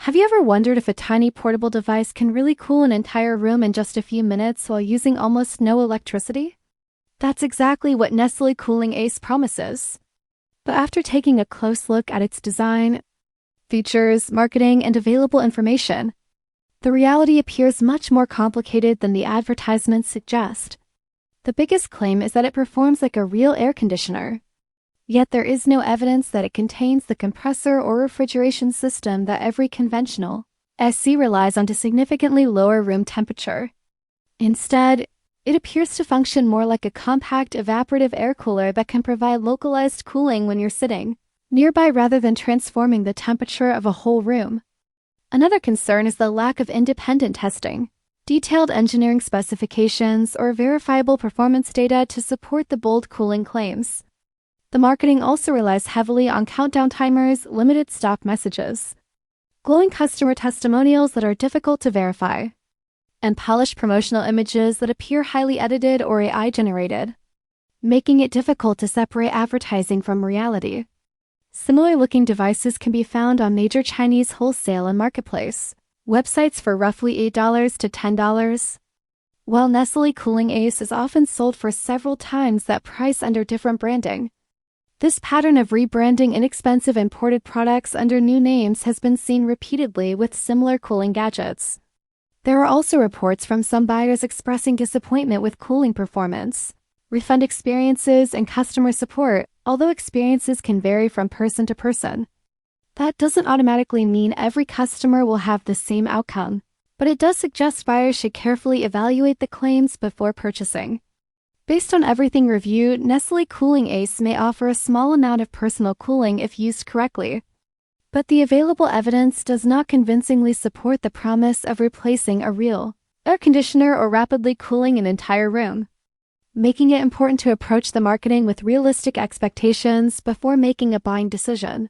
Have you ever wondered if a tiny portable device can really cool an entire room in just a few minutes while using almost no electricity? That's exactly what Nessally Cooling Ace promises. But after taking a close look at its design, features, marketing, and available information, the reality appears much more complicated than the advertisements suggest. The biggest claim is that it performs like a real air conditioner. Yet there is no evidence that it contains the compressor or refrigeration system that every conventional SC relies on to significantly lower room temperature. Instead, it appears to function more like a compact evaporative air cooler that can provide localized cooling when you're sitting nearby rather than transforming the temperature of a whole room. Another concern is the lack of independent testing, detailed engineering specifications, or verifiable performance data to support the bold cooling claims. The marketing also relies heavily on countdown timers, limited stock messages, glowing customer testimonials that are difficult to verify, and polished promotional images that appear highly edited or AI-generated, making it difficult to separate advertising from reality. Similar-looking devices can be found on major Chinese wholesale and marketplace websites for roughly $8 to $10, while Nessally Cooling Ace is often sold for several times that price under different branding. This pattern of rebranding inexpensive imported products under new names has been seen repeatedly with similar cooling gadgets. There are also reports from some buyers expressing disappointment with cooling performance, refund experiences, and customer support, although experiences can vary from person to person. That doesn't automatically mean every customer will have the same outcome, but it does suggest buyers should carefully evaluate the claims before purchasing. Based on everything reviewed, Nessally Cooling Ace may offer a small amount of personal cooling if used correctly, but the available evidence does not convincingly support the promise of replacing a real air conditioner or rapidly cooling an entire room, making it important to approach the marketing with realistic expectations before making a buying decision.